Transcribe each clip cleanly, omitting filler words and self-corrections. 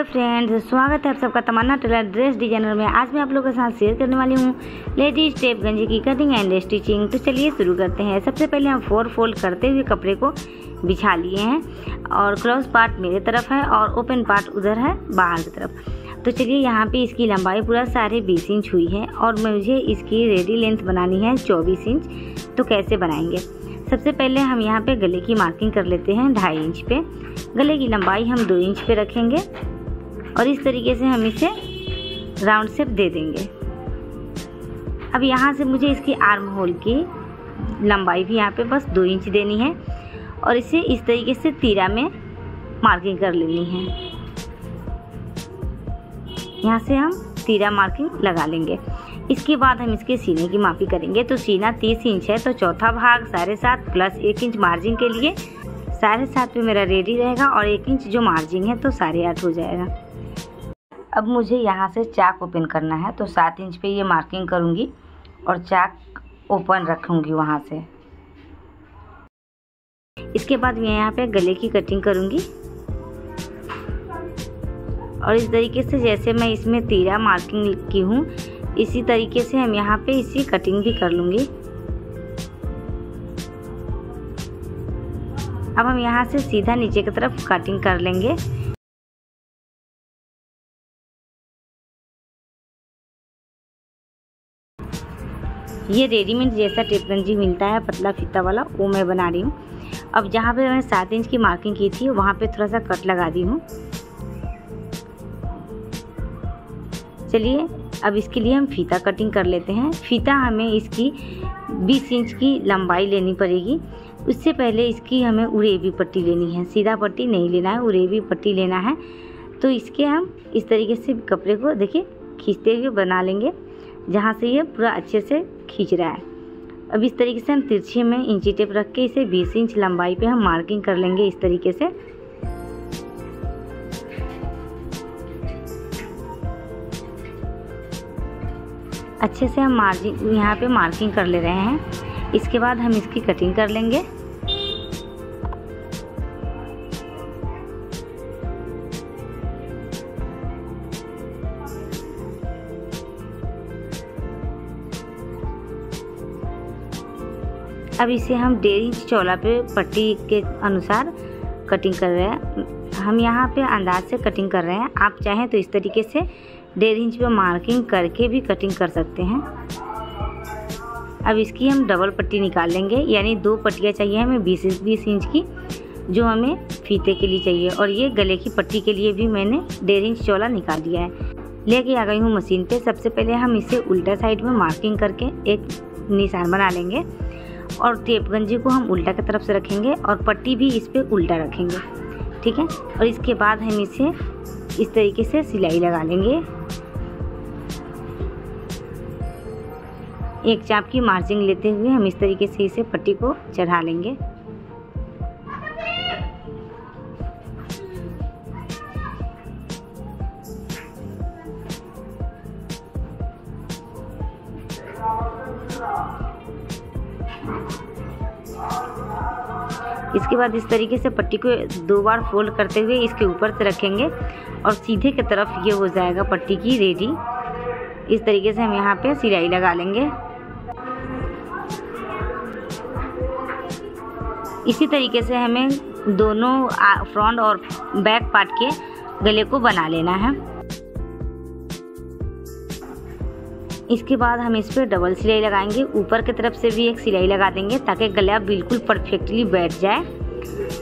Hello friends, स्वागत है आप सबका तमन्ना टेलर ड्रेस डिजाइनर में। आज मैं आप लोगों के साथ शेयर करने वाली हूँ लेडीज टेप गंजी की कटिंग एंड स्टिचिंग। तो चलिए शुरू करते हैं। सबसे पहले हम 4 फोल्ड करते हुए कपड़े को बिछा लिए हैं और क्लोज पार्ट मेरे तरफ है और ओपन पार्ट उधर है बाहर की तरफ। तो चलिए यहाँ पे इसकी लंबाई पूरा 20.5 इंच हुई है और मुझे इसकी रेडी लेंथ बनानी है 24 इंच। तो कैसे बनाएंगे? सबसे पहले हम यहाँ पे गले की मार्किंग कर लेते हैं 2.5 इंच पे। गले की लंबाई हम 2 इंच पे रखेंगे और इस तरीके से हम इसे राउंड शेप दे देंगे। अब यहाँ से मुझे इसकी आर्म होल की लंबाई भी यहाँ पे बस 2 इंच देनी है और इसे इस तरीके से तीरा में मार्किंग कर लेनी है। यहाँ से हम तीरा मार्किंग लगा लेंगे। इसके बाद हम इसके सीने की मापी करेंगे। तो सीना 30 इंच है तो चौथा भाग 7.5 प्लस 1 इंच मार्जिन के लिए 7.5 पे मेरा रेडी रहेगा और 1 इंच जो मार्जिन है तो 8.5 हो जाएगा। अब मुझे यहाँ से चाक ओपन करना है तो 7 इंच पे ये मार्किंग करूँगी और चाक ओपन रखूँगी वहाँ से। इसके बाद मैं यहाँ पे गले की कटिंग करूँगी और इस तरीके से जैसे मैं इसमें तीरा मार्किंग की हूँ इसी तरीके से हम यहाँ पे इसी कटिंग भी कर लूँगी। अब हम यहाँ से सीधा नीचे की तरफ कटिंग कर लेंगे। ये रेडीमेड जैसा टेप गंजी मिलता है पतला फीता वाला, वो मैं बना रही हूँ। अब जहाँ पे मैं 7 इंच की मार्किंग की थी वहाँ पे थोड़ा सा कट लगा दी हूँ। चलिए अब इसके लिए हम फीता कटिंग कर लेते हैं। फीता हमें इसकी 20 इंच की लंबाई लेनी पड़ेगी। उससे पहले इसकी हमें उरेबी पट्टी लेनी है, सीधा पट्टी नहीं लेना है, उरेबी पट्टी लेना है। तो इसके हम इस तरीके से कपड़े को देखिए खींचते हुए बना लेंगे जहाँ से ये पूरा अच्छे से खींच रहा है। अब इस तरीके से हम तिरछे में इंची टेप रख के इसे 20 इंच लंबाई पे हम मार्किंग कर लेंगे इस तरीके से। अच्छे से हम मार्जिन यहाँ पे मार्किंग कर ले रहे हैं। इसके बाद हम इसकी कटिंग कर लेंगे। अब इसे हम 1.5 इंच चौड़ा पे पट्टी के अनुसार कटिंग कर रहे हैं। हम यहाँ पे अंदाज से कटिंग कर रहे हैं। आप चाहें तो इस तरीके से 1.5 इंच पे मार्किंग करके भी कटिंग कर सकते हैं। अब इसकी हम डबल पट्टी निकाल लेंगे, यानी 2 पट्टियाँ चाहिए हमें 20 इंच की, जो हमें फीते के लिए चाहिए। और ये गले की पट्टी के लिए भी मैंने 1.5 इंच चौड़ा निकाल दिया है। लेके आ गई हूँ मशीन पे। सबसे पहले हम इसे उल्टा साइड में मार्किंग करके एक निशान बना लेंगे और टेप गंजी को हम उल्टा की तरफ से रखेंगे और पट्टी भी इस पर उल्टा रखेंगे, ठीक है। और इसके बाद हम इसे इस तरीके से सिलाई लगा लेंगे। एक चाप की मार्जिंग लेते हुए हम इस तरीके से इसे पट्टी को चढ़ा लेंगे। इसके बाद इस तरीके से पट्टी को 2 बार फोल्ड करते हुए इसके ऊपर से रखेंगे और सीधे की तरफ ये हो जाएगा पट्टी की रेडी। इस तरीके से हम यहाँ पे सिलाई लगा लेंगे। इसी तरीके से हमें दोनों फ्रंट और बैक पार्ट के गले को बना लेना है। इसके बाद हम इस पर डबल सिलाई लगाएंगे। ऊपर की तरफ से भी एक सिलाई लगा देंगे ताकि गला बिल्कुल परफेक्टली बैठ जाए।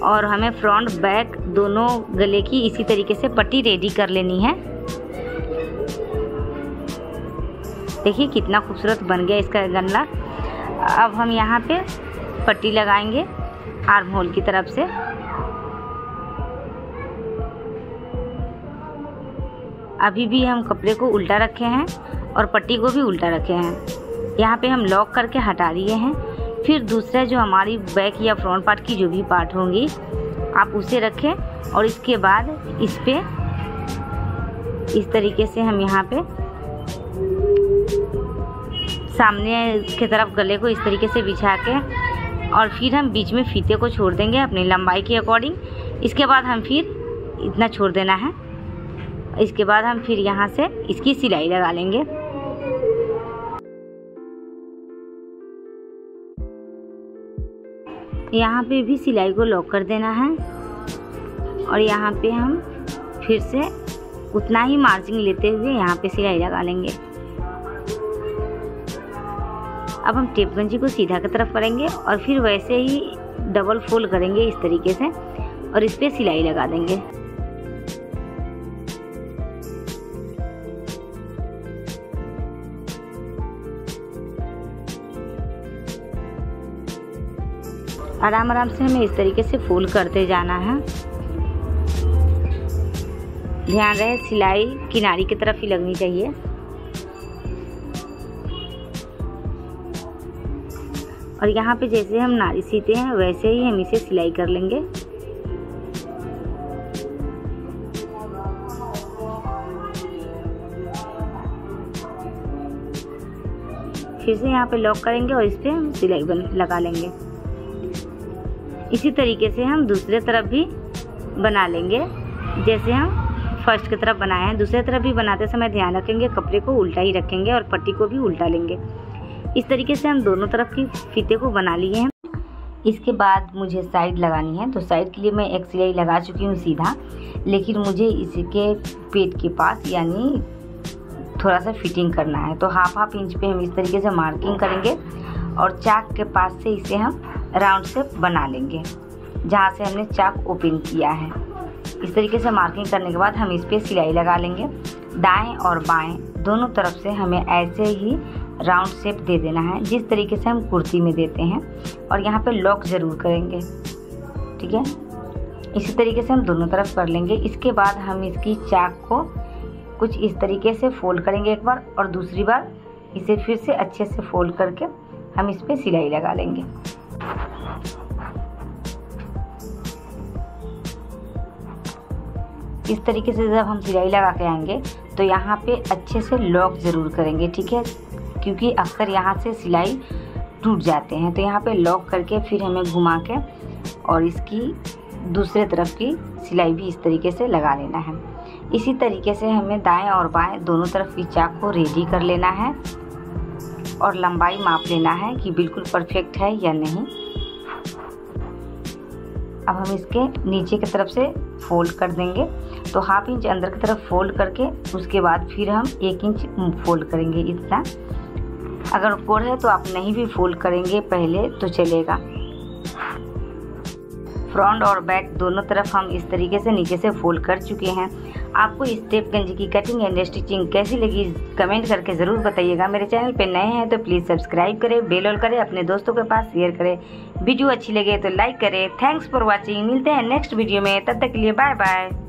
और हमें फ्रंट बैक दोनों गले की इसी तरीके से पट्टी रेडी कर लेनी है। देखिए कितना खूबसूरत बन गया इसका गला। अब हम यहाँ पे पट्टी लगाएंगे आर्म होल की तरफ से। अभी भी हम कपड़े को उल्टा रखे हैं और पट्टी को भी उल्टा रखे हैं। यहाँ पे हम लॉक करके हटा दिए हैं। फिर दूसरा जो हमारी बैक या फ्रंट पार्ट की जो भी पार्ट होंगी आप उसे रखें और इसके बाद इस पे इस तरीके से हम यहाँ पे सामने की तरफ गले को इस तरीके से बिछा के और फिर हम बीच में फीते को छोड़ देंगे अपनी लंबाई के अकॉर्डिंग। इसके बाद हम फिर इतना छोड़ देना है। इसके बाद हम फिर यहाँ से इसकी सिलाई लगा लेंगे। यहाँ पे भी सिलाई को लॉक कर देना है और यहाँ पे हम फिर से उतना ही मार्जिन लेते हुए यहाँ पे सिलाई लगा लेंगे। अब हम टेप गंजी को सीधा की तरफ करेंगे और फिर वैसे ही डबल फोल्ड करेंगे इस तरीके से और इस पे सिलाई लगा देंगे। आराम आराम से हमें इस तरीके से फोल्ड करते जाना है। ध्यान रहे सिलाई किनारी की तरफ ही लगनी चाहिए। और यहाँ पे जैसे हम नारी सीते हैं वैसे ही हम इसे सिलाई कर लेंगे। फिर से यहाँ पे लॉक करेंगे और इस पे हम सिलाई लगा लेंगे। इसी तरीके से हम दूसरे तरफ भी बना लेंगे। जैसे हम फर्स्ट की तरफ बनाए हैं, दूसरे तरफ भी बनाते समय ध्यान रखेंगे कपड़े को उल्टा ही रखेंगे और पट्टी को भी उल्टा लेंगे। इस तरीके से हम दोनों तरफ की फीते को बना लिए हैं। इसके बाद मुझे साइड लगानी है, तो साइड के लिए मैं एक सिलाई लगा चुकी हूँ सीधा, लेकिन मुझे इसके पेट के पास यानी थोड़ा सा फिटिंग करना है। तो हाफ इंच पे हम इस तरीके से मार्किंग करेंगे और चाक के पास से इसे हम राउंड शेप बना लेंगे जहाँ से हमने चाक ओपन किया है। इस तरीके से मार्किंग करने के बाद हम इस पे सिलाई लगा लेंगे। दाएं और बाएं दोनों तरफ से हमें ऐसे ही राउंड शेप दे देना है जिस तरीके से हम कुर्ती में देते हैं और यहाँ पे लॉक ज़रूर करेंगे, ठीक है। इसी तरीके से हम दोनों तरफ कर लेंगे। इसके बाद हम इसकी चाक को कुछ इस तरीके से फोल्ड करेंगे एक बार और दूसरी बार इसे फिर से अच्छे से फोल्ड करके हम इस पे सिलाई लगा लेंगे। इस तरीके से जब हम सिलाई लगा के आएंगे तो यहाँ पे अच्छे से लॉक ज़रूर करेंगे, ठीक है, क्योंकि अक्सर यहाँ से सिलाई टूट जाते हैं। तो यहाँ पे लॉक करके फिर हमें घुमा के और इसकी दूसरे तरफ की सिलाई भी इस तरीके से लगा लेना है। इसी तरीके से हमें दाएं और बाएं दोनों तरफ की चाक को रेडी कर लेना है और लंबाई माप लेना है कि बिल्कुल परफेक्ट है या नहीं। अब हम इसके नीचे की तरफ से फोल्ड कर देंगे। तो हाफ इंच अंदर की तरफ फोल्ड करके उसके बाद फिर हम 1 इंच फोल्ड करेंगे इतना। अगर कोड है तो आप नहीं भी फोल्ड करेंगे पहले तो चलेगा। फ्रंट और बैक दोनों तरफ हम इस तरीके से नीचे से फोल्ड कर चुके हैं। आपको इस टेप गंजी की कटिंग एंड स्टिचिंग कैसी लगी कमेंट करके ज़रूर बताइएगा। मेरे चैनल पे नए हैं तो प्लीज़ सब्सक्राइब करें, बेल ऑल करें, अपने दोस्तों के पास शेयर करें। वीडियो अच्छी लगे तो लाइक करें। Thanks for watching. मिलते हैं नेक्स्ट वीडियो में, तब तक के लिए बाय बाय।